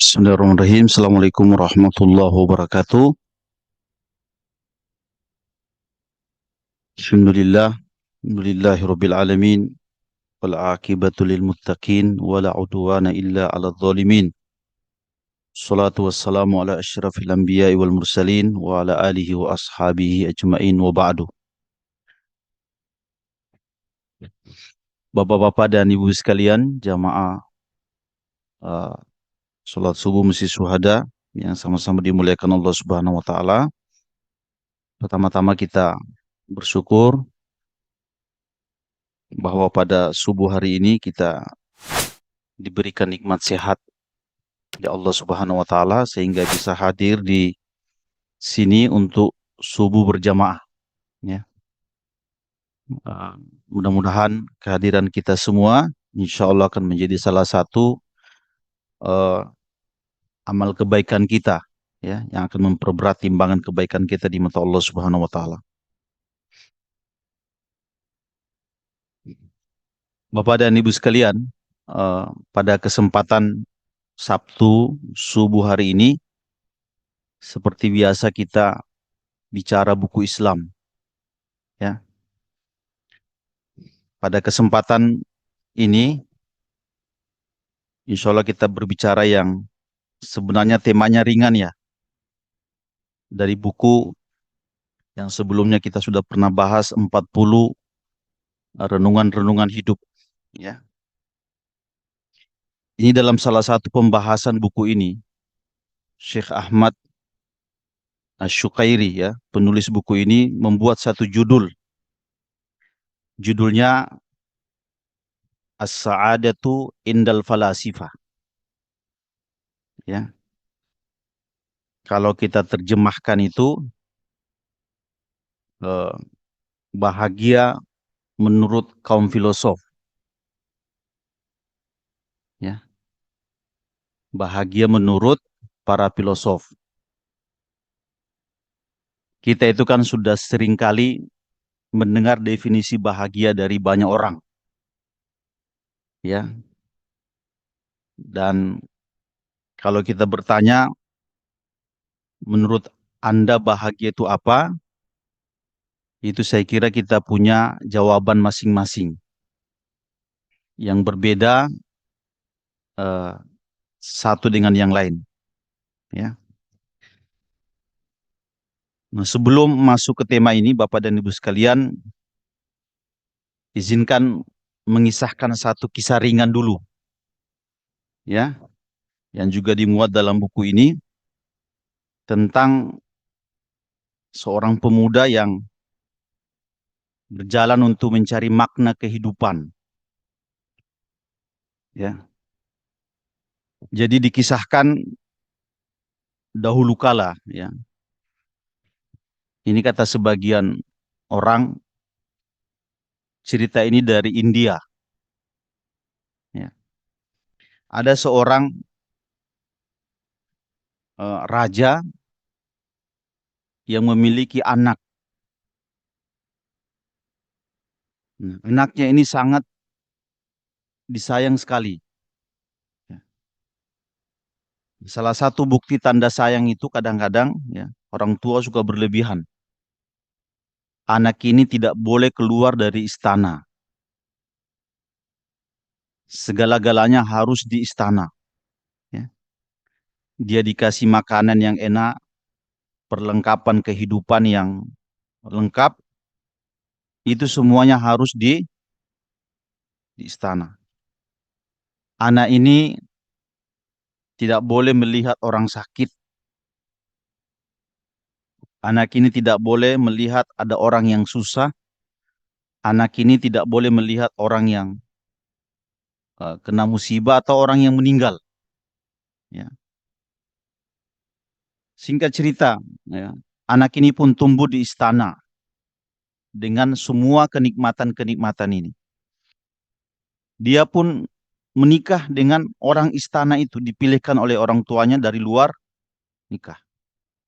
Bismillahirrahmanirrahim. Assalamualaikum warahmatullahi wabarakatuh. Alhamdulillah. Alhamdulillahirabbil alamin. Wal aqibatu lil muttaqin wala udwana illa 'alal zalimin. Salatu wassalamu ala asyrafil anbiya'i wal mursalin wa ala alihi wa ashabihi ajmain wa ba'du. Bapak-bapak dan ibu sekalian, jamaah uh, salat subuh Masjid Syuhada yang sama-sama dimuliakan Allah Subhanahu wa taala. Pertama-tama kita bersyukur bahwa pada subuh hari ini kita diberikan nikmat sehat oleh Allah Subhanahu wa taala sehingga bisa hadir di sini untuk subuh berjamaah ya. Uh, Mudah-mudahan kehadiran kita semua insya Allah akan menjadi salah satu uh, amal kebaikan kita ya yang akan memperberat timbangan kebaikan kita di mata Allah Subhanahu wa taala. Bapak dan Ibu sekalian, pada kesempatan Sabtu subuh hari ini seperti biasa kita bicara buku Islam ya. Pada kesempatan ini insya Allah kita berbicara yang sebenarnya temanya ringan ya. Dari buku yang sebelumnya kita sudah pernah bahas 40 renungan-renungan hidup ya. Ini dalam salah satu pembahasan buku ini Syekh Ahmad Asy-Syukairi ya, penulis buku ini membuat satu judul. Judulnya As-Sa'adatu Indal Falasifah. Ya. Kalau kita terjemahkan itu eh, bahagia menurut kaum filosof. Ya. Bahagia menurut para filosof. Kita itu kan sudah sering kali mendengar definisi bahagia dari banyak orang. Ya. Dan kalau kita bertanya, menurut Anda bahagia itu apa? Itu saya kira kita punya jawaban masing-masing. Yang berbeda eh, satu dengan yang lain. Ya. Nah, sebelum masuk ke tema ini, Bapak dan Ibu sekalian, izinkan mengisahkan satu kisah ringan dulu, ya, yang juga dimuat dalam buku ini tentang seorang pemuda yang berjalan untuk mencari makna kehidupan. Ya, jadi dikisahkan dahulu kala, ya. Ini kata sebagian orang, cerita ini dari India. Ya. Ada seorang raja yang memiliki anak. Nah, anaknya ini sangat disayang sekali. Ya. Salah satu bukti tanda sayang itu kadang-kadang ya, orang tua suka berlebihan. Anak ini tidak boleh keluar dari istana. Segala-galanya harus di istana. Ya. Dia dikasih makanan yang enak, perlengkapan kehidupan yang lengkap, itu semuanya harus di istana. Anak ini tidak boleh melihat orang sakit. Anak ini tidak boleh melihat ada orang yang susah. Anak ini tidak boleh melihat orang yang kena musibah atau orang yang meninggal. Ya. Singkat cerita, ya, anak ini pun tumbuh di istana dengan semua kenikmatan-kenikmatan ini. Dia pun menikah dengan orang istana itu, dipilihkan oleh orang tuanya dari luar nikah.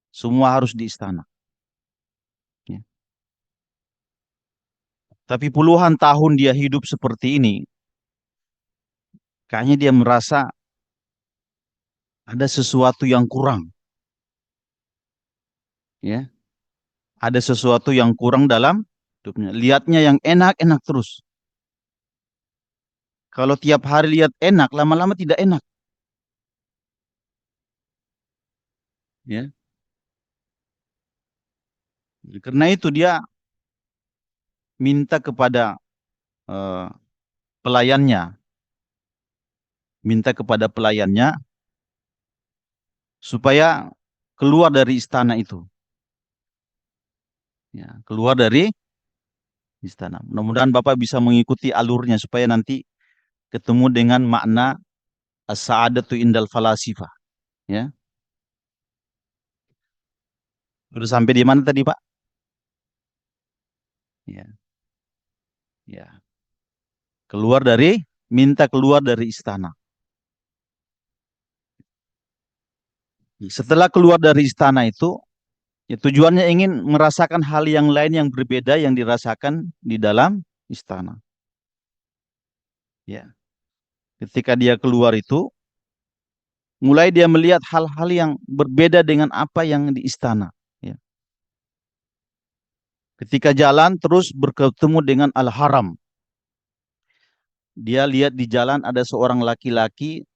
Semua harus di istana. Ya. Tapi puluhan tahun dia hidup seperti ini, kayaknya dia merasa Ada sesuatu yang kurang, ya. Ada sesuatu yang kurang dalam hidupnya. Lihatnya yang enak-enak terus. Kalau tiap hari lihat enak, lama-lama tidak enak, ya. Karena itu dia minta kepada eh, pelayannya, minta kepada pelayannya supaya keluar dari istana itu, ya, keluar dari istana. Mudah-mudahan Bapak bisa mengikuti alurnya supaya nanti ketemu dengan makna as-sa'adatu indal falasifa, ya. Sudah sampai di mana tadi, Pak? Ya, ya. Keluar dari minta keluar dari istana. Setelah keluar dari istana itu, ya, tujuannya ingin merasakan hal yang lain yang berbeda yang dirasakan di dalam istana. Ya, ketika dia keluar itu, mulai dia melihat hal-hal yang berbeda dengan apa yang di istana. Ya. Ketika jalan terus bertemu dengan Al-Haram. Dia lihat di jalan ada seorang laki-laki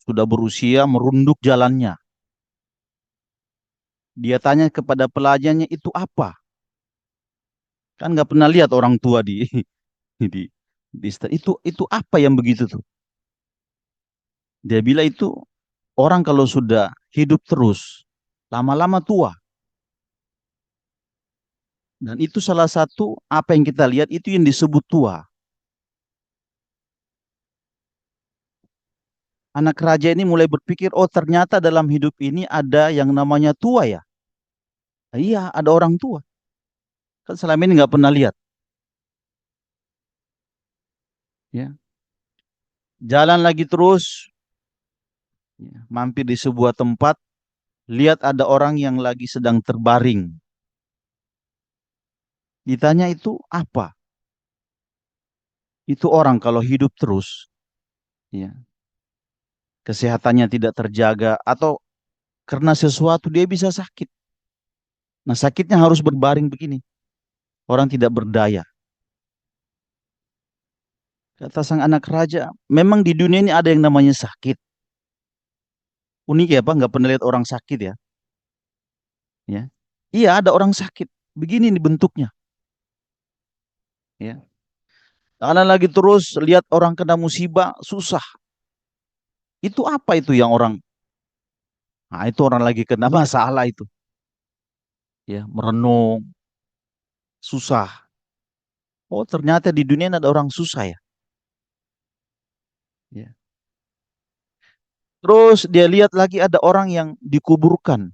sudah berusia merunduk jalannya. Dia tanya kepada pelayannya itu apa? Kan nggak pernah lihat orang tua di di, di istana. Itu apa yang begitu tuh? Dia bilang itu orang kalau sudah hidup terus lama-lama tua. Dan itu salah satu apa yang kita lihat itu yang disebut tua. Anak raja ini mulai berpikir, oh ternyata dalam hidup ini ada yang namanya tua ya. Iya, ada orang tua. Kan selama ini nggak pernah lihat. Ya. Jalan lagi terus, ya, mampir di sebuah tempat, lihat ada orang yang lagi sedang terbaring. Ditanya itu apa? Itu orang kalau hidup terus, ya, kesehatannya tidak terjaga atau karena sesuatu dia bisa sakit. Nah sakitnya harus berbaring begini. Orang tidak berdaya. Kata sang anak raja, memang di dunia ini ada yang namanya sakit. Unik ya Pak, nggak pernah lihat orang sakit ya. Ya, iya ada orang sakit. Begini nih bentuknya. Ya, karena lagi terus lihat orang kena musibah susah. Itu apa itu yang orang? Nah itu orang lagi kena masalah itu. Ya, merenung, susah. Oh ternyata di dunia ini ada orang susah ya. Ya. Terus dia lihat lagi ada orang yang dikuburkan.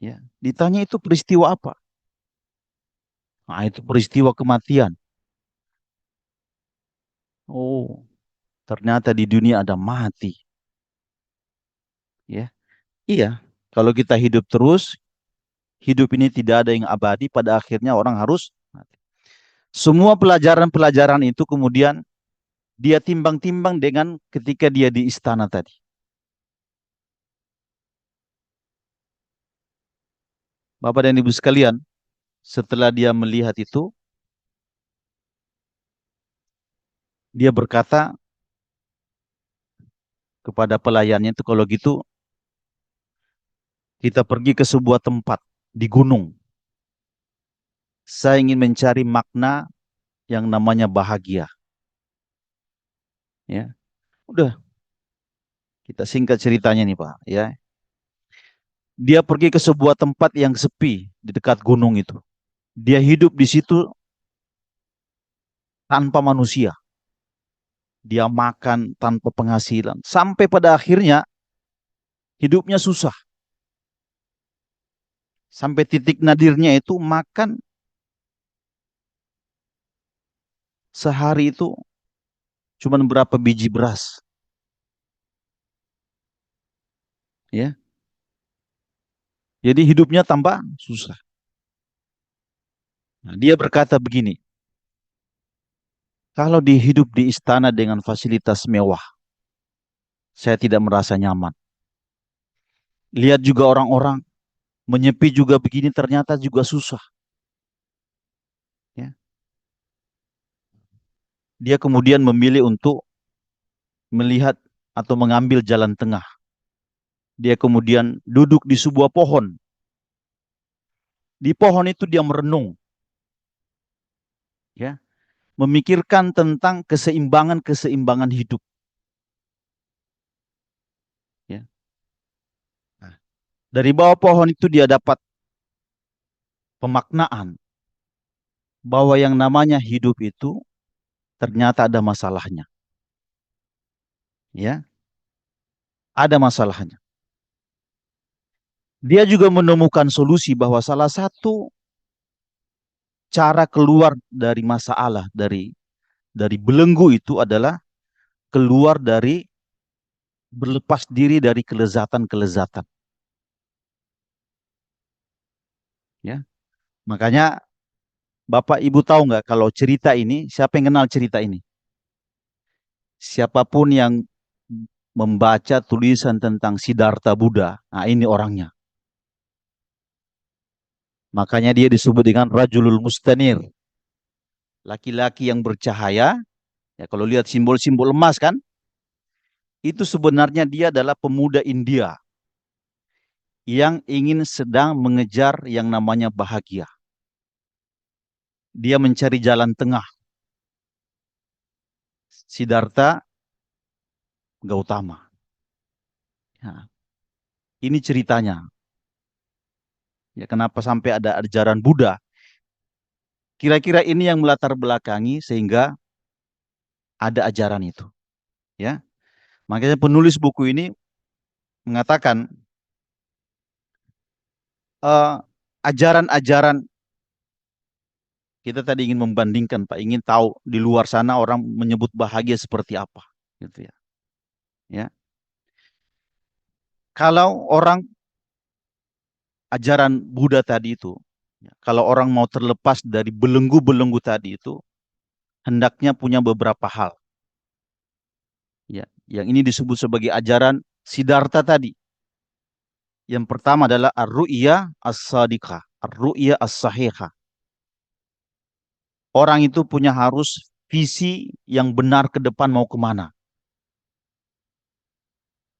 Ya, ditanya itu peristiwa apa? Nah itu peristiwa kematian. Oh ternyata di dunia ada mati. Ya, iya. Kalau kita hidup terus, hidup ini tidak ada yang abadi. Pada akhirnya orang harus mati. Semua pelajaran-pelajaran itu kemudian dia timbang-timbang dengan ketika dia di istana tadi. Bapak dan Ibu sekalian, setelah dia melihat itu, dia berkata kepada pelayannya itu kalau gitu kita pergi ke sebuah tempat di gunung. Saya ingin mencari makna yang namanya bahagia. Ya, udah kita singkat ceritanya nih Pak. Ya, dia pergi ke sebuah tempat yang sepi di dekat gunung itu. Dia hidup di situ tanpa manusia. Dia makan tanpa penghasilan. Sampai pada akhirnya hidupnya susah. Sampai titik nadirnya itu makan sehari itu cuma berapa biji beras. Ya, jadi hidupnya tambah susah. Nah, dia berkata begini, kalau dihidup di istana dengan fasilitas mewah, saya tidak merasa nyaman. Lihat juga orang-orang menyepi juga begini ternyata juga susah. Ya. Dia kemudian memilih untuk melihat atau mengambil jalan tengah. Dia kemudian duduk di sebuah pohon. Di pohon itu dia merenung, ya, memikirkan tentang keseimbangan hidup. Ya. Nah, dari bawah pohon itu dia dapat pemaknaan bahwa yang namanya hidup itu ternyata ada masalahnya. Ya, ada masalahnya. Dia juga menemukan solusi bahwa salah satu cara keluar dari masalah, dari belenggu itu adalah keluar dari berlepas diri dari kelezatan-kelezatan. Ya, makanya Bapak Ibu tahu nggak kalau cerita ini, siapa yang kenal cerita ini? Siapapun yang membaca tulisan tentang Siddhartha Buddha, nah ini orangnya. Makanya dia disebut dengan Rajulul Mustanir, laki-laki yang bercahaya. Ya, kalau lihat simbol-simbol emas kan, itu sebenarnya dia adalah pemuda India yang ingin sedang mengejar yang namanya bahagia. Dia mencari jalan tengah. Siddhartha Gautama. Ya, ini ceritanya. Ya, kenapa sampai ada ajaran Buddha? Kira-kira ini yang melatar belakangi sehingga ada ajaran itu. Ya, makanya penulis buku ini mengatakan eh, ajaran-ajaran kita tadi ingin membandingkan, Pak, ingin tahu di luar sana orang menyebut bahagia seperti apa, gitu ya. Ya, kalau orang ajaran Buddha tadi itu, ya, kalau orang mau terlepas dari belenggu-belenggu tadi itu, hendaknya punya beberapa hal. Ya, yang ini disebut sebagai ajaran Siddhartha tadi. Yang pertama adalah ar-ru'ya as-sadiqah, ar-ru'ya as-sahihah. Orang itu punya harus visi yang benar ke depan mau kemana.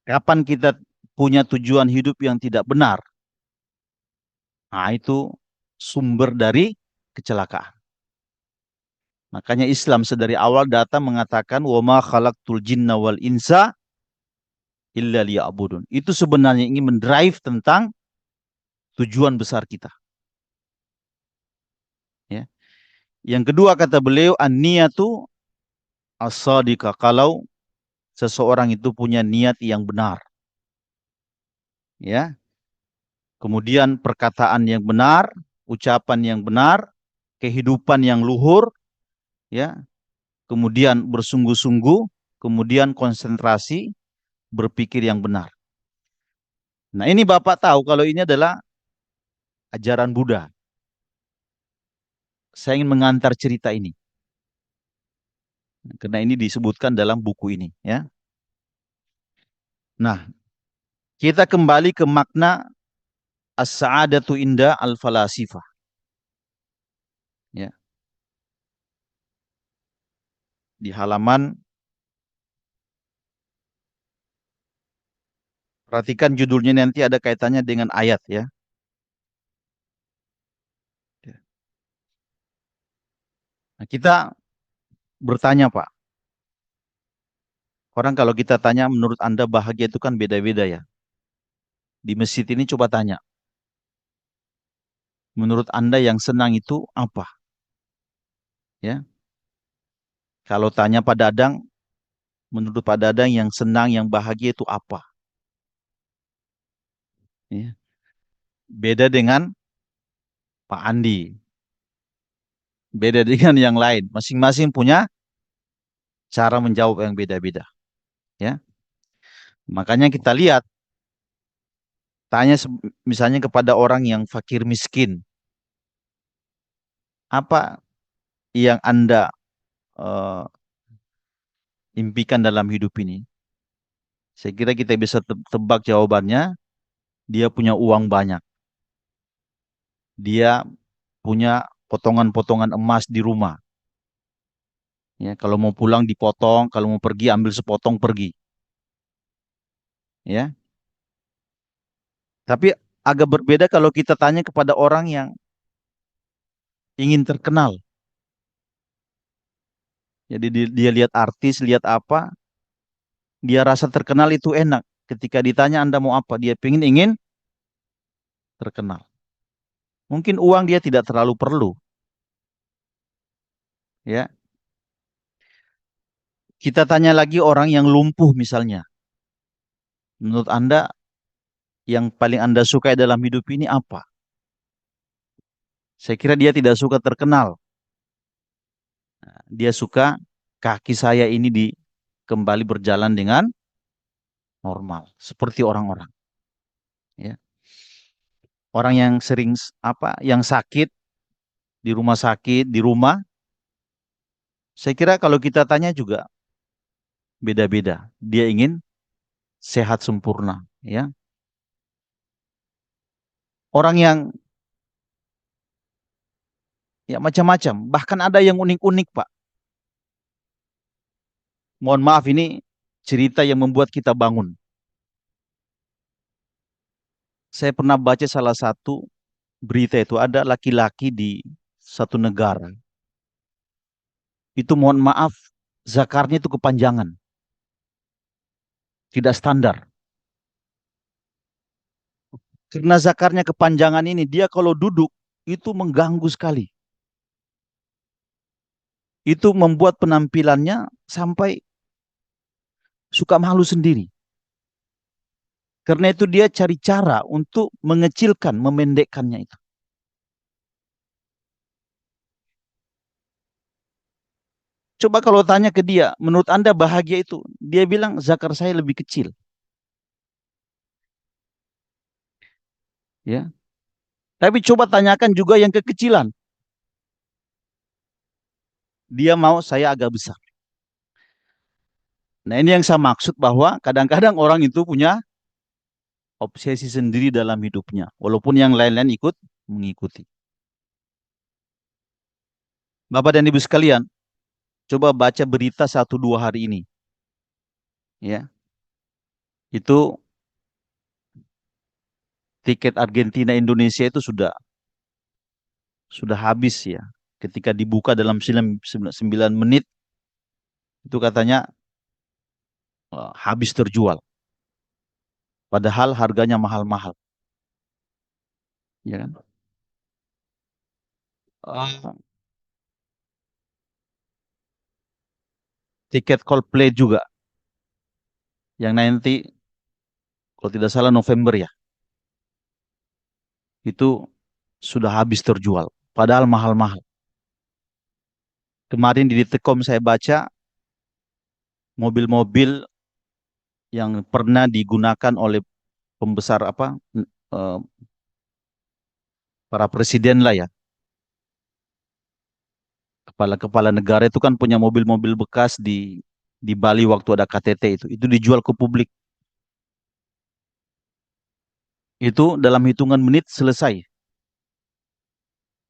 Kapan kita punya tujuan hidup yang tidak benar, nah itu sumber dari kecelakaan. Makanya Islam sedari awal datang mengatakan wa ma khalaqtul jinna wal insa illa liya'budun. Itu sebenarnya ingin mendrive tentang tujuan besar kita. Ya. Yang kedua kata beliau an-niyatu as-sadiqah. Kalau seseorang itu punya niat yang benar, ya. Kemudian perkataan yang benar, ucapan yang benar, kehidupan yang luhur, ya. Kemudian bersungguh-sungguh, kemudian konsentrasi, berpikir yang benar. Nah, ini Bapak tahu kalau ini adalah ajaran Buddha. Saya ingin mengantar cerita ini karena ini disebutkan dalam buku ini, ya. Nah, kita kembali ke makna as-sa'adatu inda al-falasifah, ya. Di halaman, perhatikan judulnya nanti ada kaitannya dengan ayat, ya. Nah, kita bertanya, Pak. Orang kalau kita tanya menurut Anda bahagia itu kan beda-beda ya. Di masjid ini coba tanya, menurut Anda yang senang itu apa? Ya. Kalau tanya Pak Dadang, menurut Pak Dadang yang senang, yang bahagia itu apa? Ya. Beda dengan Pak Andi, beda dengan yang lain. Masing-masing punya cara menjawab yang beda-beda. Ya. Makanya kita lihat, tanya misalnya kepada orang yang fakir miskin, apa yang Anda eh, impikan dalam hidup ini? Saya kira kita bisa tebak jawabannya. Dia punya uang banyak. Dia punya potongan-potongan emas di rumah. Ya, kalau mau pulang dipotong, kalau mau pergi ambil sepotong pergi. Ya, tapi agak berbeda kalau kita tanya kepada orang yang ingin terkenal. Jadi dia lihat artis, lihat apa, dia rasa terkenal itu enak. Ketika ditanya Anda mau apa, dia ingin terkenal. Mungkin uang dia tidak terlalu perlu, ya. Kita tanya lagi orang yang lumpuh misalnya. Menurut Anda yang paling Anda sukai dalam hidup ini apa? Saya kira dia tidak suka terkenal. Dia suka kaki saya ini kembali berjalan dengan normal, seperti orang-orang. Ya. Orang yang sering yang sakit di rumah sakit, di rumah, saya kira kalau kita tanya juga beda-beda. Dia ingin sehat sempurna, ya. Orang yang ya macam-macam, bahkan ada yang unik-unik, Pak. Mohon maaf ini cerita yang membuat kita bangun. Saya pernah baca salah satu berita itu ada laki-laki di satu negara. Itu mohon maaf zakarnya itu kepanjangan, tidak standar. Karena zakarnya kepanjangan ini dia kalau duduk itu mengganggu sekali. Itu membuat penampilannya sampai suka malu sendiri. Karena itu dia cari cara untuk mengecilkan, memendekkannya itu. Coba kalau tanya ke dia, menurut Anda bahagia itu? Dia bilang zakar saya lebih kecil. Ya. Tapi coba tanyakan juga yang kekecilan. Dia mau saya agak besar. Nah ini yang saya maksud bahwa kadang-kadang orang itu punya obsesi sendiri dalam hidupnya. Walaupun yang lain-lain ikut mengikuti. Bapak dan Ibu sekalian, coba baca berita 1 2 hari ini. Ya, itu tiket Argentina Indonesia itu sudah habis ya. Ketika dibuka dalam 9 menit itu katanya habis terjual. Padahal harganya mahal-mahal. Ya kan? Ah, tiket Coldplay juga yang nanti kalau tidak salah November ya. Itu sudah habis terjual. Padahal mahal-mahal. Kemarin di Detikcom saya baca mobil-mobil yang pernah digunakan oleh pembesar eh, para presiden lah ya. Kepala-kepala negara itu kan punya mobil-mobil bekas di Bali waktu ada KTT itu. Itu dijual ke publik. Itu dalam hitungan menit selesai.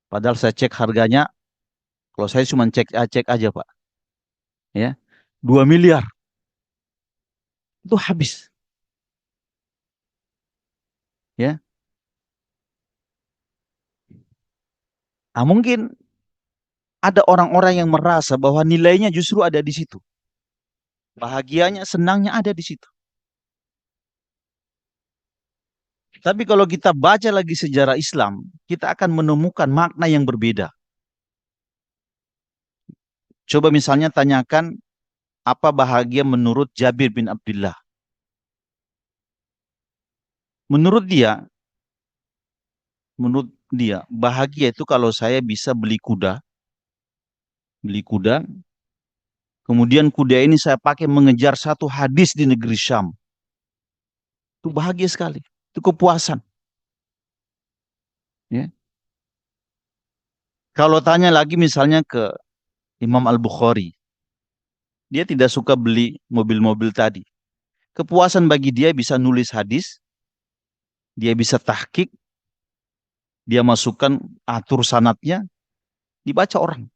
Padahal saya cek harganya, kalau saya cuma cek aja Pak, ya 2 miliar itu habis, ya. Nah, mungkin ada orang-orang yang merasa bahwa nilainya justru ada di situ, bahagianya, senangnya ada di situ. Tapi kalau kita baca lagi sejarah Islam, kita akan menemukan makna yang berbeda. Coba misalnya tanyakan apa bahagia menurut Jabir bin Abdullah. Menurut dia, menurut dia bahagia itu kalau saya bisa beli kuda, kemudian kuda ini saya pakai mengejar satu hadis di negeri Syam. Itu bahagia sekali. Itu kepuasan. Ya. Kalau tanya lagi misalnya ke Imam Al-Bukhari, dia tidak suka beli mobil-mobil tadi. Kepuasan bagi dia bisa nulis hadis, dia bisa tahqiq, dia masukkan atur sanatnya, dibaca orang.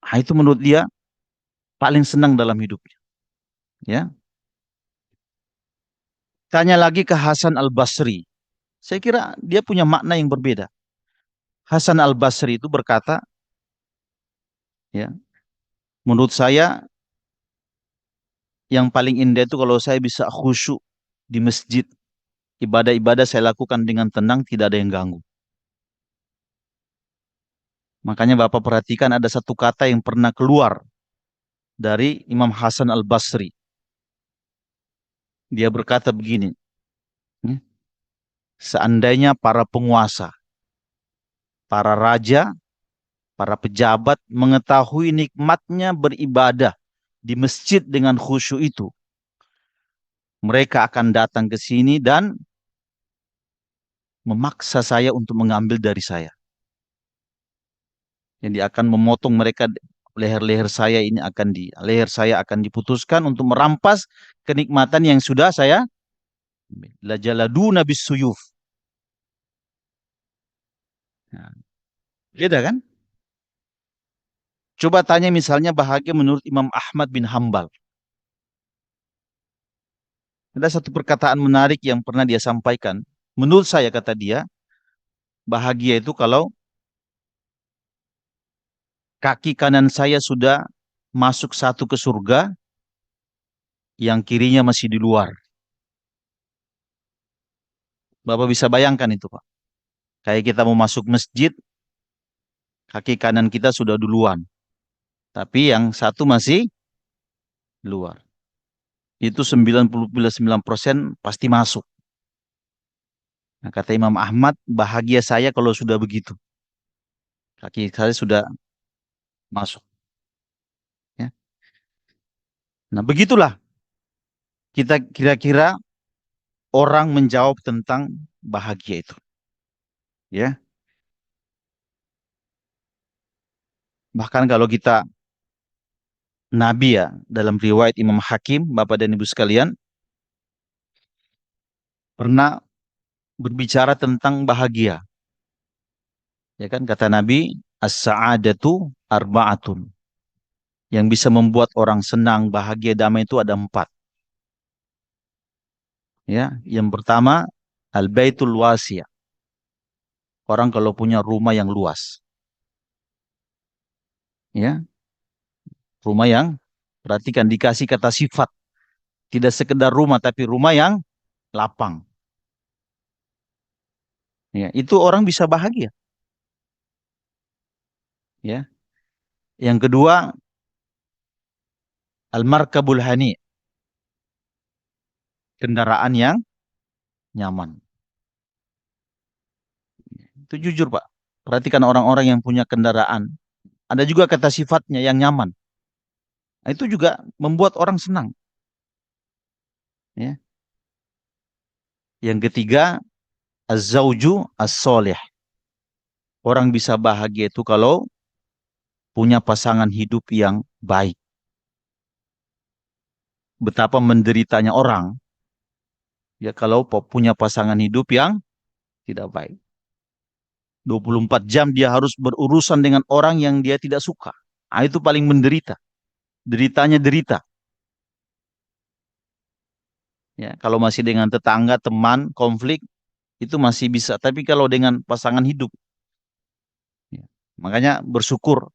Nah, itu menurut dia paling senang dalam hidupnya. Ya, tanya lagi ke Hasan Al Basri. Saya kira dia punya makna yang berbeda. Hasan Al Basri itu berkata, ya, menurut saya yang paling indah itu kalau saya bisa khusyuk di masjid, ibadah-ibadah saya lakukan dengan tenang, tidak ada yang ganggu. Makanya Bapak perhatikan ada satu kata yang pernah keluar dari Imam Hasan Al Basri. Dia berkata begini, ya, seandainya para penguasa, para raja, para pejabat mengetahui nikmatnya beribadah di masjid dengan khusyuk itu, mereka akan datang ke sini dan memaksa saya untuk mengambil dari saya. Jadi akan memotong mereka, leher-leher saya ini akan leher saya akan diputuskan untuk merampas kenikmatan yang sudah saya la jaladu nabis suyuf. Nah, beda kan? Coba tanya misalnya bahagia menurut Imam Ahmad bin Hambal. Ada satu perkataan menarik yang pernah dia sampaikan. Menurut saya, kata dia, bahagia itu kalau kaki kanan saya sudah masuk satu ke surga, yang kirinya masih di luar. Bapak bisa bayangkan itu, Pak. Kayak kita mau masuk masjid, kaki kanan kita sudah duluan. Tapi yang satu masih luar. Itu 99% pasti masuk. Nah, kata Imam Ahmad, bahagia saya kalau sudah begitu. Kaki saya sudah masuk. Ya. Nah, begitulah kita kira-kira orang menjawab tentang bahagia itu. Ya, bahkan kalau kita Nabi ya, dalam riwayat Imam Hakim, Bapak dan Ibu sekalian, pernah berbicara tentang bahagia. Ya kan, kata Nabi, as-sa'adatu arba'atun. Yang bisa membuat orang senang, bahagia, damai itu ada empat. Ya, yang pertama, al-baitul wasi'. Orang kalau punya rumah yang luas. Ya, rumah yang, perhatikan, dikasih kata sifat. Tidak sekedar rumah, tapi rumah yang lapang. Ya, itu orang bisa bahagia. Ya, yang kedua, al-markabul hani, kendaraan yang nyaman. Itu jujur, Pak. Perhatikan orang-orang yang punya kendaraan. Ada juga kata sifatnya yang nyaman. Nah, itu juga membuat orang senang. Ya. Yang ketiga, az-zauju as-solih. Orang bisa bahagia itu kalau punya pasangan hidup yang baik. Betapa menderitanya orang ya kalau punya pasangan hidup yang tidak baik. 24 jam dia harus berurusan dengan orang yang dia tidak suka. Ah, itu paling menderita. Deritanya derita. Ya, kalau masih dengan tetangga, teman, konflik itu masih bisa. Tapi kalau dengan pasangan hidup, ya, makanya bersyukur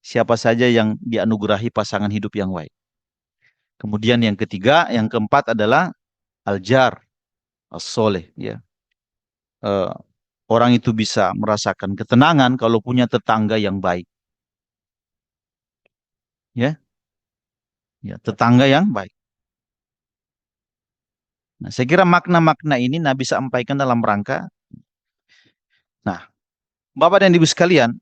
siapa saja yang dianugerahi pasangan hidup yang baik. Kemudian yang ketiga, yang keempat adalah aljar, as-soleh. Ya. Eh, orang itu bisa merasakan ketenangan kalau punya tetangga yang baik. Ya, ya, tetangga yang baik. Nah, saya kira makna-makna ini Nabi sampaikan dalam rangka. Nah, Bapak dan Ibu sekalian,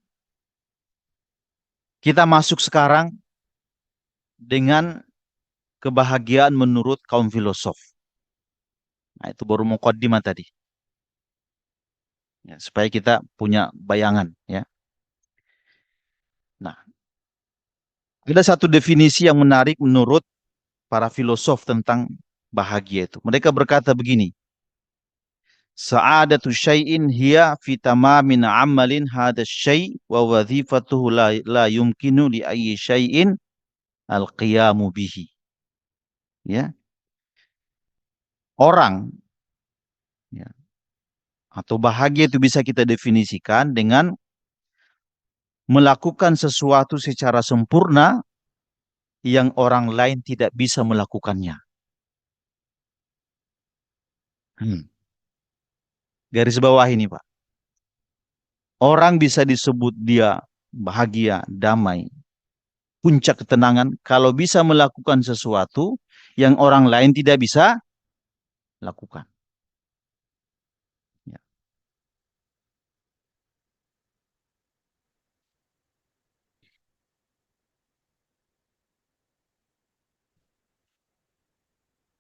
kita masuk sekarang dengan kebahagiaan menurut kaum filosof. Nah, itu baru mukaddimah tadi. Ya, supaya kita punya bayangan. Ya. Nah, ada satu definisi yang menarik menurut para filosof tentang bahagia itu. Mereka berkata begini, Sa'adatu syai'in hiya fi tamamin amalin hadha syai' wa wadhifatuhu la yumkinu li ayyi syai'in al-qiyamu bihi. Ya, orang ya, atau bahagia itu bisa kita definisikan dengan melakukan sesuatu secara sempurna yang orang lain tidak bisa melakukannya. Hmm. Garis bawah ini, Pak. Orang bisa disebut dia bahagia, damai, puncak ketenangan kalau bisa melakukan sesuatu yang orang lain tidak bisa lakukan. Ya.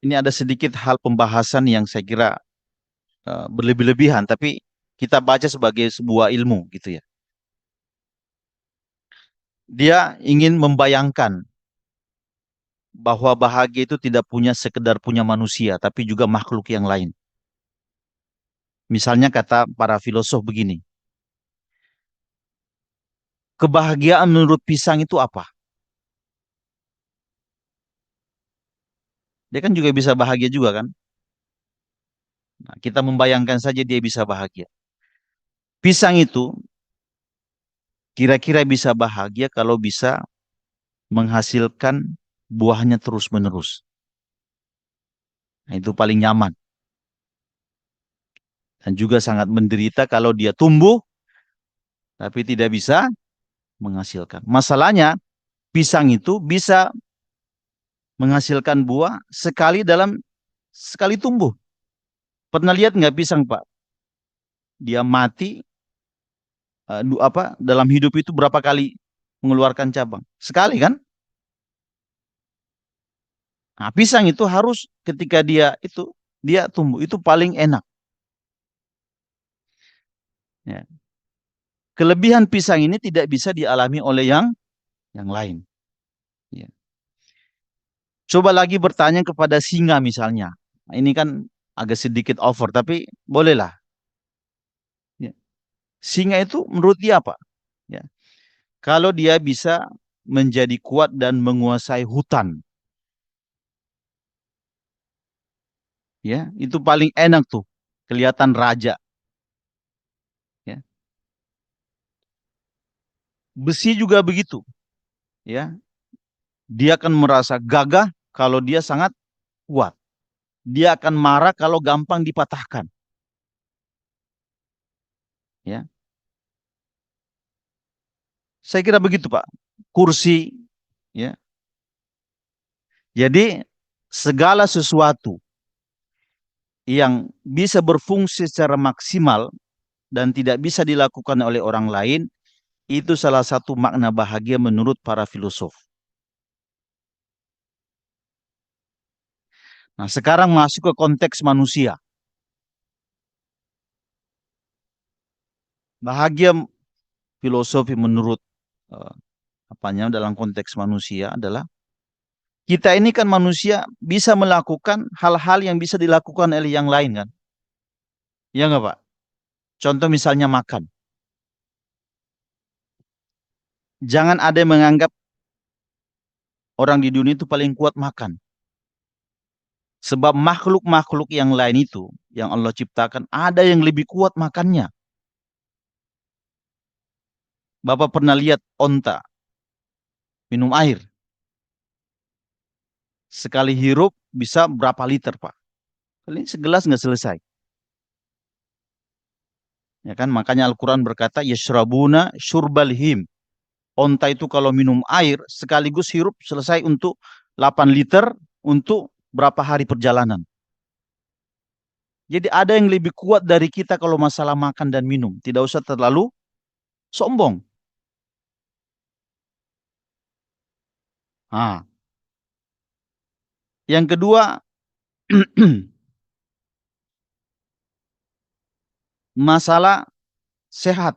Ini ada sedikit hal pembahasan yang saya kira berlebih-lebihan, tapi kita baca sebagai sebuah ilmu gitu ya. Dia ingin membayangkan bahwa bahagia itu tidak punya sekedar punya manusia, tapi juga makhluk yang lain. Misalnya kata para filosof begini, kebahagiaan menurut pisang itu apa? Dia kan juga bisa bahagia juga kan? Nah, kita membayangkan saja dia bisa bahagia. Pisang itu kira-kira bisa bahagia kalau bisa menghasilkan buahnya terus-menerus. Nah, itu paling nyaman. Dan juga sangat menderita kalau dia tumbuh tapi tidak bisa menghasilkan. Masalahnya, pisang itu bisa menghasilkan buah sekali tumbuh. Pernah lihat nggak pisang, Pak? Dia mati dalam hidup itu berapa kali mengeluarkan cabang? Sekali kan? Nah, pisang itu harus ketika dia tumbuh itu paling enak. Ya. Kelebihan pisang ini tidak bisa dialami oleh yang lain. Ya. Coba lagi bertanya kepada singa misalnya. Nah, ini kan agak sedikit over, tapi bolehlah. Ya. Singa itu menurut dia apa? Ya. Kalau dia bisa menjadi kuat dan menguasai hutan, ya itu paling enak tuh, kelihatan raja. Ya. Besi juga begitu. Ya, dia akan merasa gagah kalau dia sangat kuat. Dia akan marah kalau gampang dipatahkan. Ya, saya kira begitu Pak. Kursi, ya. Jadi segala sesuatu yang bisa berfungsi secara maksimal dan tidak bisa dilakukan oleh orang lain, itu salah satu makna bahagia menurut para filosof. Nah, sekarang masuk ke konteks manusia. Bahagia filosofi menurut eh, apanya dalam konteks manusia adalah kita ini kan manusia bisa melakukan hal-hal yang bisa dilakukan oleh yang lain kan? Ya nggak Pak? Contoh misalnya makan. Jangan ada yang menganggap orang di dunia itu paling kuat makan. Sebab makhluk-makhluk yang lain itu, yang Allah ciptakan, ada yang lebih kuat makannya. Bapak pernah lihat onta minum air. Sekali hirup bisa berapa liter, Pak? Kali ini segelas nggak selesai. Ya kan, makanya Al-Quran berkata, Yashrabuna syurbal him. Onta itu kalau minum air, sekaligus hirup selesai untuk 8 liter untuk berapa hari perjalanan. Jadi ada yang lebih kuat dari kita kalau masalah makan dan minum. Tidak usah terlalu sombong. Nah, yang kedua, masalah sehat.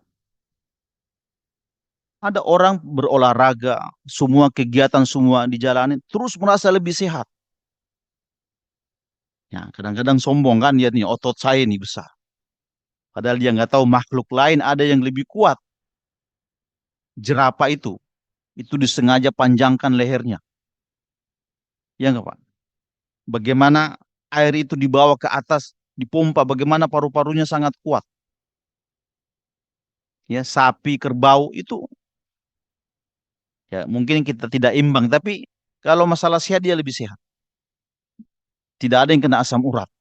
Ada orang berolahraga, semua kegiatan semua dijalani, terus merasa lebih sehat. Ya, kadang-kadang sombong kan dia nih, otot saya nih besar. Padahal dia nggak tahu makhluk lain ada yang lebih kuat. Jerapah itu disengaja panjangkan lehernya. Ya nggak Pak? Bagaimana air itu dibawa ke atas, dipompa, bagaimana paru-parunya sangat kuat. Ya, sapi, kerbau itu ya mungkin kita tidak imbang, tapi kalau masalah sehat dia lebih sehat. Tidak ada yang kena asam urat.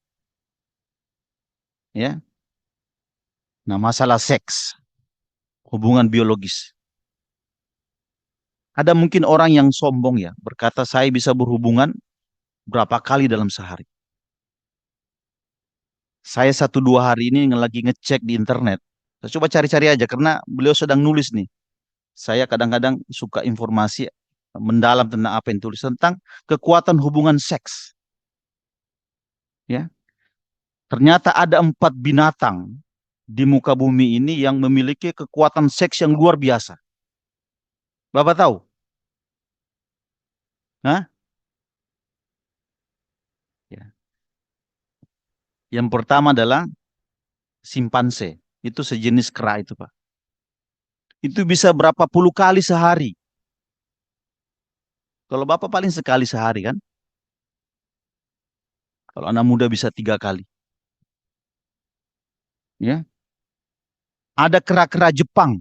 Ya, nah masalah seks, hubungan biologis. Ada mungkin orang yang sombong ya, berkata saya bisa berhubungan berapa kali dalam sehari. Saya 1 2 hari ini lagi ngecek di internet. Saya coba cari-cari aja karena beliau sedang nulis nih. Saya kadang-kadang suka informasi mendalam tentang apa yang tulis tentang kekuatan hubungan seks. Ya, ternyata ada 4 binatang di muka bumi ini yang memiliki kekuatan seks yang luar biasa. Bapak tahu? Hah? Ya. Yang pertama adalah simpanse. Itu sejenis kera itu, Pak. Itu bisa berapa puluh kali sehari. Kalau Bapak paling sekali sehari kan? Kalau anak muda bisa 3 kali. Ya. Ada kera-kera Jepang.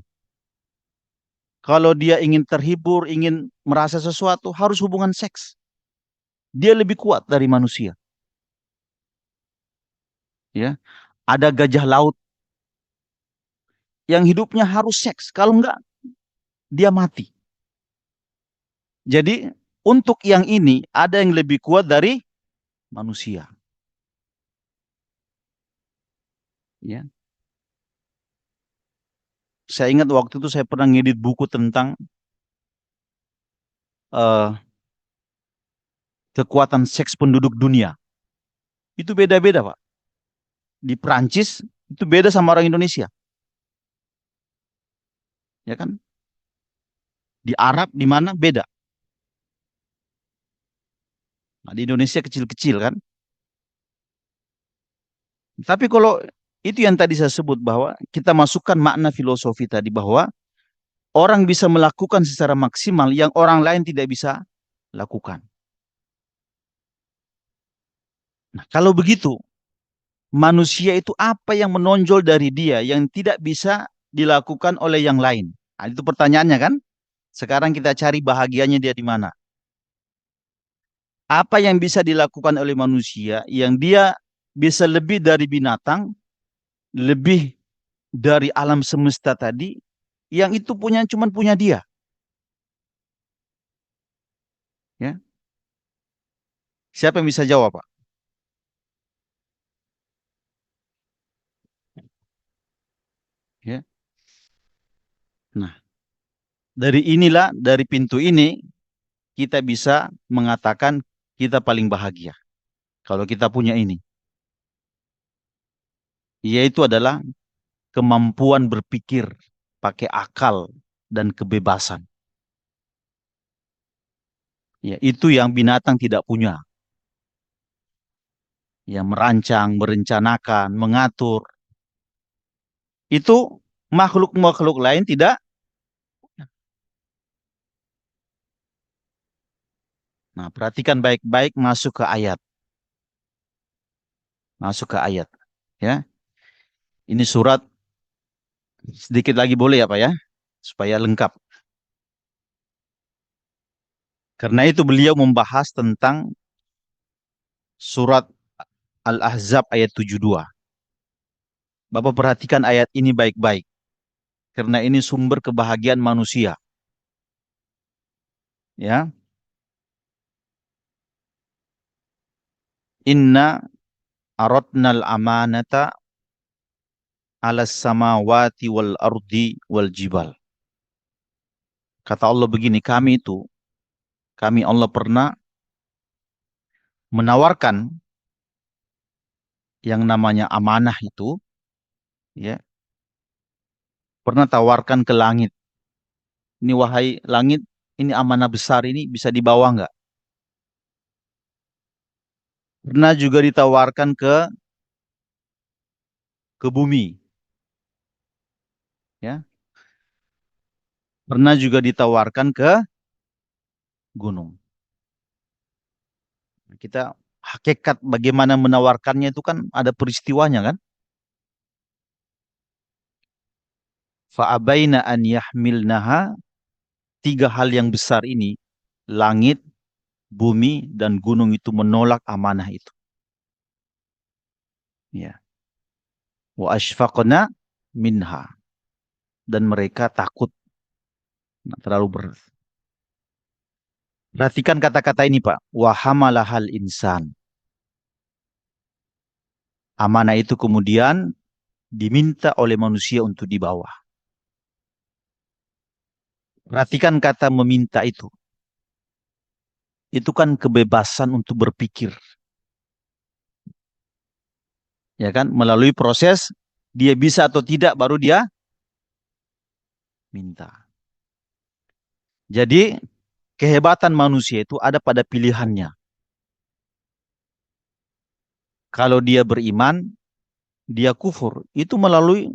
Kalau dia ingin terhibur, ingin merasa sesuatu, harus hubungan seks. Dia lebih kuat dari manusia. Ya. Ada gajah laut yang hidupnya harus seks. Kalau enggak, dia mati. Jadi untuk yang ini ada yang lebih kuat dari manusia. Ya. Saya ingat waktu itu saya pernah ngedit buku tentang eh, kekuatan seks penduduk dunia. Itu beda-beda, Pak. Di Prancis itu beda sama orang Indonesia. Ya kan? Di Arab di mana beda. Nah, di Indonesia kecil-kecil kan. Tapi kalau itu yang tadi saya sebut bahwa kita masukkan makna filosofi tadi bahwa orang bisa melakukan secara maksimal yang orang lain tidak bisa lakukan. Nah, kalau begitu, manusia itu apa yang menonjol dari dia yang tidak bisa dilakukan oleh yang lain? Nah, itu pertanyaannya kan? Sekarang kita cari bahagianya dia di mana. Apa yang bisa dilakukan oleh manusia yang dia bisa lebih dari binatang, lebih dari alam semesta tadi, yang itu punya cuman punya dia, ya. Siapa yang bisa jawab, Pak? Ya. Nah, dari pintu ini kita bisa mengatakan kita paling bahagia kalau kita punya ini, yaitu adalah kemampuan berpikir pakai akal dan kebebasan. Ya, itu yang binatang tidak punya. Ya, merancang, merencanakan, mengatur. Itu makhluk-makhluk lain tidak. Nah, perhatikan baik-baik masuk ke ayat. Masuk ke ayat. Ya, ini surat sedikit lagi boleh ya Pak ya? Supaya lengkap. Karena itu beliau membahas tentang surat Al-Ahzab ayat 72. Bapak perhatikan ayat ini baik-baik. Karena ini sumber kebahagiaan manusia. Ya, inna aradnal amanata alas samawati wal ardi wal jibal. Kata Allah begini, kami Allah pernah menawarkan yang namanya amanah itu, ya, pernah tawarkan ke langit. Ini wahai langit, ini amanah besar ini bisa dibawa nggak? Pernah juga ditawarkan ke bumi, ya. Pernah juga ditawarkan ke gunung. Kita hakikat bagaimana menawarkannya itu kan ada peristiwanya kan. Fa'abaina an yahmilnaha, tiga hal yang besar ini, langit, bumi, dan gunung itu menolak amanah itu. Ya. Wa ashfaqna minha, dan mereka takut terlalu berat. Perhatikan kata-kata ini Pak. Wa hamalahal insan. Amanah itu kemudian diminta oleh manusia untuk dibawa. Perhatikan kata meminta itu. Itu kan kebebasan untuk berpikir. Ya kan? Melalui proses dia bisa atau tidak baru dia minta. Jadi kehebatan manusia itu ada pada pilihannya. Kalau dia beriman, dia kufur. Itu melalui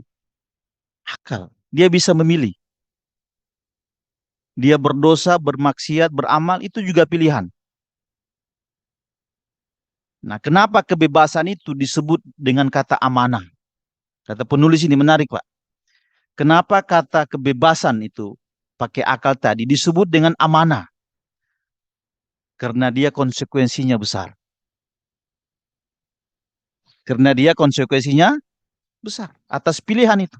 akal. Dia bisa memilih. Dia berdosa, bermaksiat, beramal, itu juga pilihan. Nah, kenapa kebebasan itu disebut dengan kata amanah? Kata penulis ini menarik, Pak. Kenapa kata kebebasan itu pakai akal tadi disebut dengan amanah? Karena dia konsekuensinya besar. Karena dia konsekuensinya besar atas pilihan itu.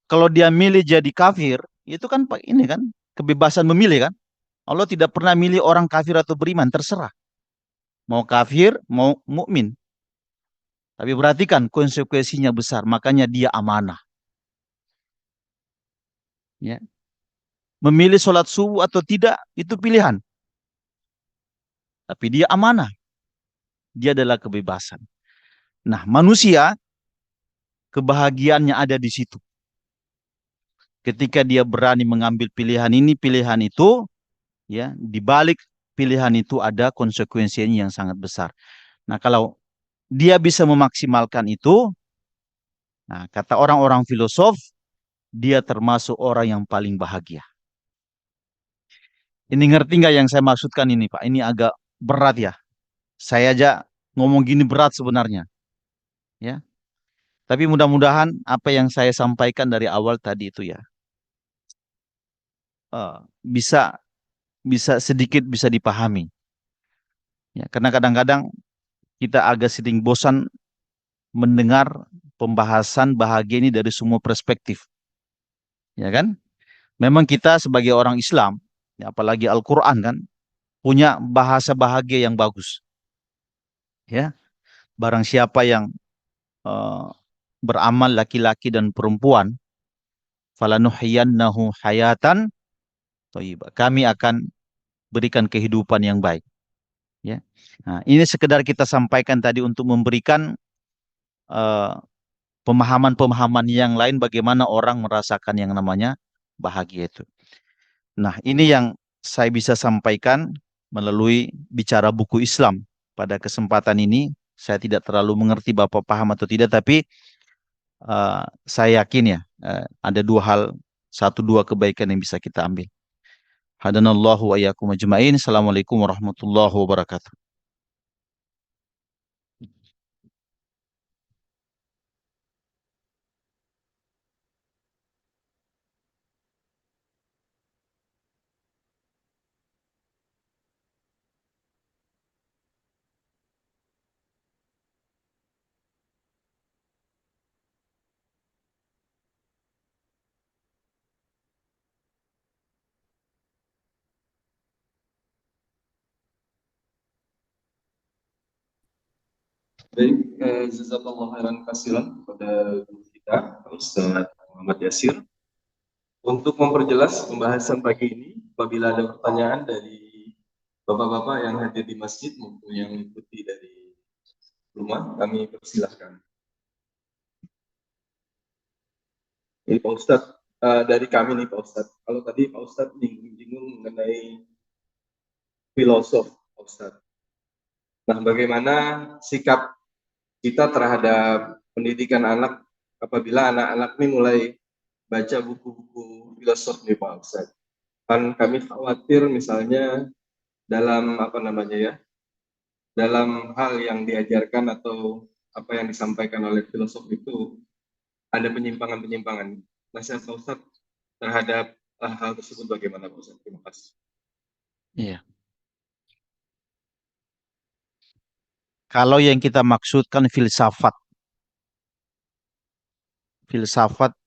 Kalau dia milih jadi kafir, itu kan ini kan kebebasan memilih kan. Allah tidak pernah milih orang kafir atau beriman, terserah. Mau kafir, mau mukmin. Tapi perhatikan konsekuensinya besar, makanya dia amanah. Ya. Memilih sholat subuh atau tidak, itu pilihan. Tapi dia amanah. Dia adalah kebebasan. Nah, manusia kebahagiaannya ada di situ. Ketika dia berani mengambil pilihan ini, pilihan itu, ya, di balik pilihan itu ada konsekuensinya yang sangat besar. Nah, kalau dia bisa memaksimalkan itu, nah, kata orang-orang filosof, dia termasuk orang yang paling bahagia. Ini ngerti nggak yang saya maksudkan ini, Pak? Ini agak berat ya. Saya aja ngomong gini berat sebenarnya, ya. Tapi mudah-mudahan apa yang saya sampaikan dari awal tadi itu ya, bisa bisa sedikit bisa dipahami. Ya, karena kadang-kadang kita agak sedikit bosan mendengar pembahasan bahagia ini dari semua perspektif, ya kan? Memang kita sebagai orang Islam, ya, apalagi Al-Quran kan, punya bahasa bahagia yang bagus. Ya, barang siapa yang eh, beramal laki-laki dan perempuan, falanuhyiyannahu hayatan thayyibah. Kami akan berikan kehidupan yang baik. Ya, nah, ini sekedar kita sampaikan tadi untuk memberikan eh, pemahaman-pemahaman yang lain bagaimana orang merasakan yang namanya bahagia itu. Nah, ini yang saya bisa sampaikan melalui bicara buku Islam. Pada kesempatan ini, saya tidak terlalu mengerti Bapak paham atau tidak, tapi saya yakin ya, ada dua hal, satu dua kebaikan yang bisa kita ambil. Hadanallahu wa iyyakum ajma'in. Assalamualaikum warahmatullahi wabarakatuh. Baik, jazakallah khairan kasiran kepada guru kita, Ustaz Muhammad Yasir. Untuk memperjelas pembahasan pagi ini, apabila ada pertanyaan dari bapak-bapak yang hadir di masjid maupun yang mengikuti dari rumah, kami persilahkan. Ini Pak Ustadz, dari kami nih Pak Ustadz. Kalau tadi Pak Ustadz bingung mengenai filosof Pak Ustadz. Nah, bagaimana sikap kita terhadap pendidikan anak apabila anak-anak ini mulai baca buku-buku filosof nih Pak Ustadz? Kan kami khawatir misalnya dalam apa namanya ya, dalam hal yang diajarkan atau apa yang disampaikan oleh filosof itu ada penyimpangan-penyimpangan. Nasihat Pak Ustadz terhadap hal tersebut bagaimana Pak Ustadz? Terima kasih. Iya. Kalau yang kita maksudkan filsafat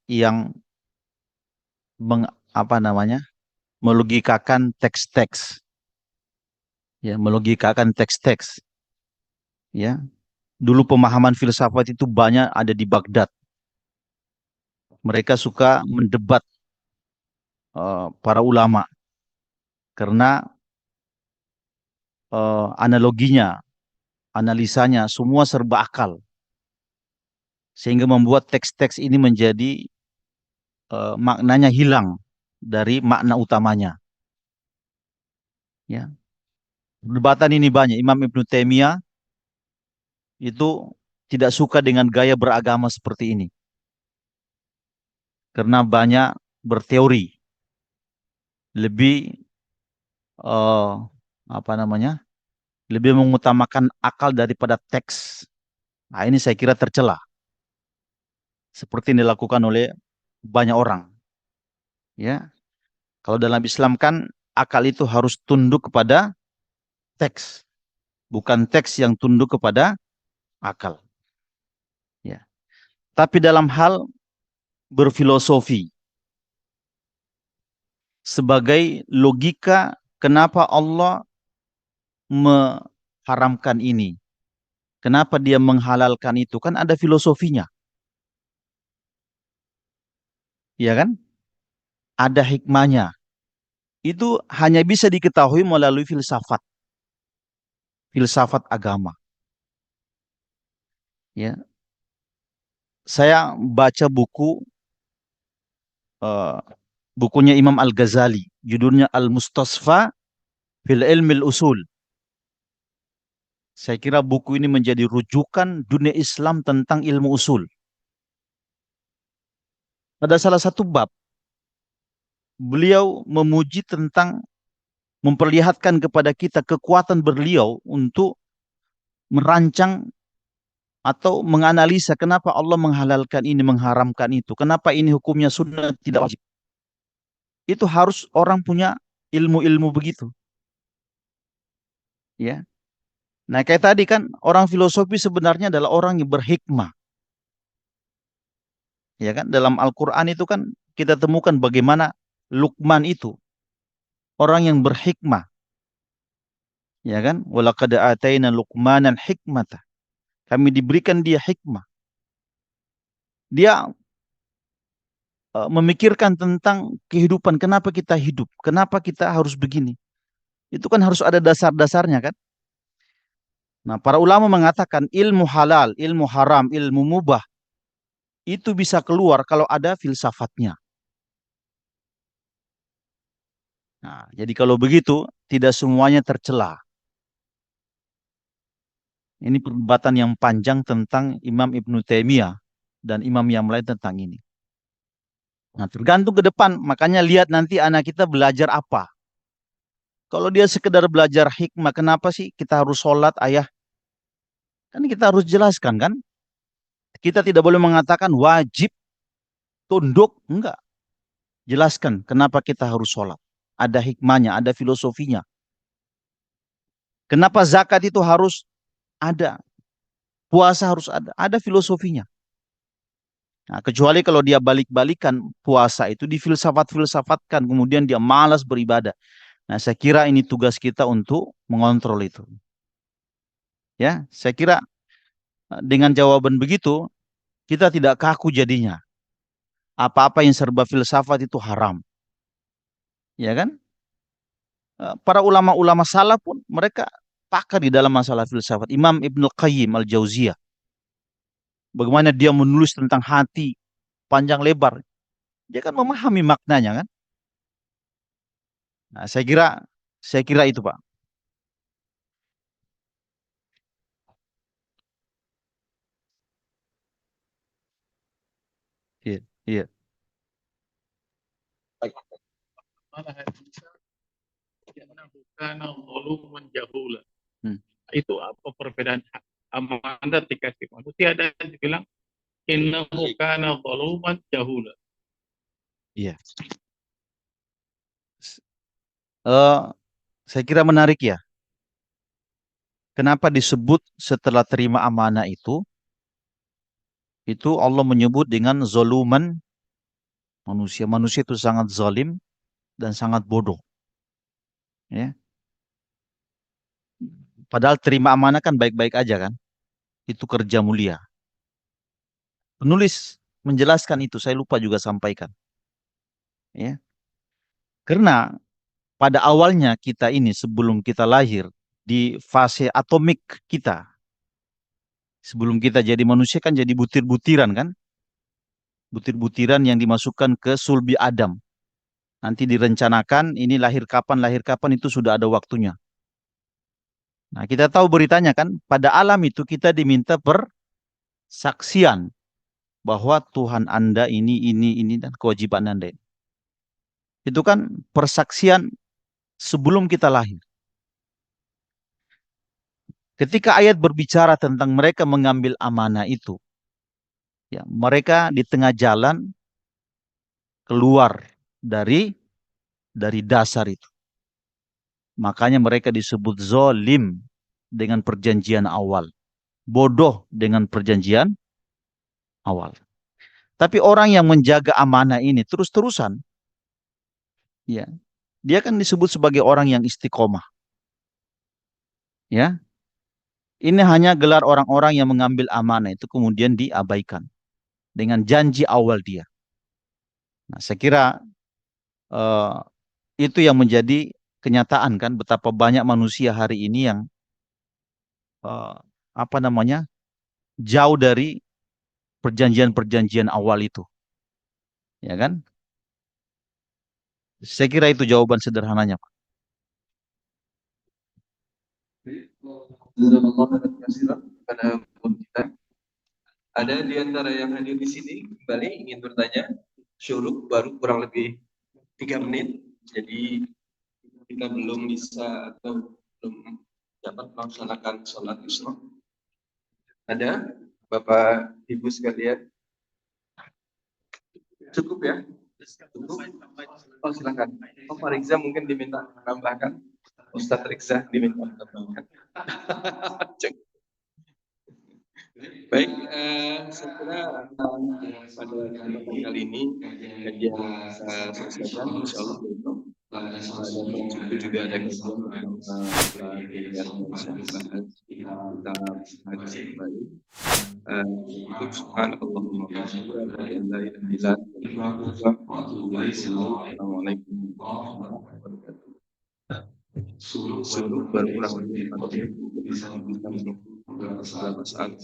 yang apa namanya, melogikakan teks-teks, ya, melogikakan teks-teks, ya. Dulu pemahaman filsafat itu banyak ada di Baghdad. Mereka suka mendebat para ulama karena analoginya, analisanya semua serba akal, sehingga membuat teks-teks ini menjadi maknanya hilang dari makna utamanya. Ya, perdebatan ini banyak. Imam Ibnu Taimiyah itu tidak suka dengan gaya beragama seperti ini karena banyak berteori, lebih eh, apa namanya, lebih mengutamakan akal daripada teks. Nah, ini saya kira tercela, seperti yang dilakukan oleh banyak orang. Ya, kalau dalam Islam kan akal itu harus tunduk kepada teks, bukan teks yang tunduk kepada akal. Ya, tapi dalam hal berfilosofi sebagai logika, kenapa Allah mengharamkan ini? Kenapa dia menghalalkan itu? Kan ada filosofinya, ya kan? Ada hikmahnya. Itu hanya bisa diketahui melalui filsafat agama. Ya, saya baca eh, bukunya Imam Al-Ghazali, judulnya Al-Mustasfa fil Ilmil Usul. Saya kira buku ini menjadi rujukan dunia Islam tentang ilmu usul. Pada salah satu bab, beliau memuji tentang, memperlihatkan kepada kita kekuatan beliau untuk merancang atau menganalisa kenapa Allah menghalalkan ini, mengharamkan itu, kenapa ini hukumnya sunnah tidak wajib. Itu harus orang punya ilmu-ilmu begitu, ya. Nah, kayak tadi kan orang filosofi sebenarnya adalah orang yang berhikmah, ya kan? Dalam Al-Qur'an itu kan kita temukan bagaimana Luqman itu orang yang berhikmah, ya kan? Walaqad ataina Luqmanan hikmata. Kami diberikan dia hikmah. Dia memikirkan tentang kehidupan, kenapa kita hidup, kenapa kita harus begini. Itu kan harus ada dasar-dasarnya kan. Nah, para ulama mengatakan ilmu halal, ilmu haram, ilmu mubah itu bisa keluar kalau ada filsafatnya. Nah, jadi kalau begitu tidak semuanya tercela. Ini perdebatan yang panjang tentang Imam Ibnu Taimiyah dan imam yang lain tentang ini. Nah, tergantung ke depan, makanya lihat nanti anak kita belajar apa. Kalau dia sekedar belajar hikmah, kenapa sih kita harus sholat, ayah? Kan kita harus jelaskan kan? Kita tidak boleh mengatakan wajib tunduk, enggak. Jelaskan kenapa kita harus sholat. Ada hikmahnya, ada filosofinya. Kenapa zakat itu harus ada, puasa harus ada filosofinya. Nah, kecuali kalau dia balik-balikan puasa itu difilsafat-filsafatkan, kemudian dia malas beribadah. Nah, saya kira ini tugas kita untuk mengontrol itu. Ya, saya kira dengan jawaban begitu, kita tidak kaku jadinya. Apa-apa yang serba filsafat itu haram. Ya kan? Para ulama-ulama salaf pun mereka pakar di dalam masalah filsafat. Imam Ibnu Qayyim Al-Jauziyah, bagaimana dia menulis tentang hati panjang lebar. Dia kan memahami maknanya kan. Nah, saya kira itu Pak. Iya. Mana hadisnya innahu kana zaluman jahula. Hmm. Itu apa perbedaan Anda dikasih manusia ada yang bilang innahu kana zaluman jahula. Iya. Saya kira menarik ya. Kenapa disebut setelah terima amanah itu Allah menyebut dengan zoluman manusia. Manusia itu sangat zalim dan sangat bodoh. Ya. Padahal terima amanah kan baik-baik aja kan. Itu kerja mulia. Penulis menjelaskan itu, saya lupa juga sampaikan. Ya. Karena pada awalnya kita ini sebelum kita lahir di fase atomik kita, sebelum kita jadi manusia kan jadi butir-butiran kan, butir-butiran yang dimasukkan ke sulbi Adam. Nanti direncanakan ini lahir kapan itu sudah ada waktunya. Nah, kita tahu beritanya kan, pada alam itu kita diminta persaksian bahwa Tuhan Anda ini dan kewajiban Anda. Itu kan persaksian sebelum kita lahir. Ketika ayat berbicara tentang mereka mengambil amanah itu, ya, mereka di tengah jalan keluar dari dasar itu. Makanya mereka disebut zolim dengan perjanjian awal, bodoh dengan perjanjian awal. Tapi orang yang menjaga amanah ini terus-terusan, ya, dia kan disebut sebagai orang yang istiqomah. Ya, ini hanya gelar orang-orang yang mengambil amanah itu kemudian diabaikan dengan janji awal dia. Nah, saya kira eh, itu yang menjadi kenyataan kan betapa banyak manusia hari ini yang eh, apa namanya jauh dari perjanjian-perjanjian awal itu, ya kan? Saya kira itu jawaban sederhananya, Pak. Pada kita ada di antara yang hadir di sini kembali ingin bertanya. Syuruk baru kurang lebih 3 menit, jadi kita belum bisa atau belum dapat melaksanakan sholat isya. Ada Bapak Ibu sekalian? Cukup ya? Cukup? Oh silakan. Oh Pak Rizza mungkin diminta menambahkan. Ustadz Rizza diminta menambahkan. Baik, saya kira pada kesempatan kali ini kajian kita selesaikan, insya Allah besok. Dan itu juga ada kajian bersama Pak Dirian Syah bahas tentang hadis kembali. Untuk subhanallahumma wa bihamdihi la ilaha illa anta assalamualaikum warahmatullahi wabarakatuh. Suruh baru kurang lebih 4 menit bisa menunggu beberapa saat.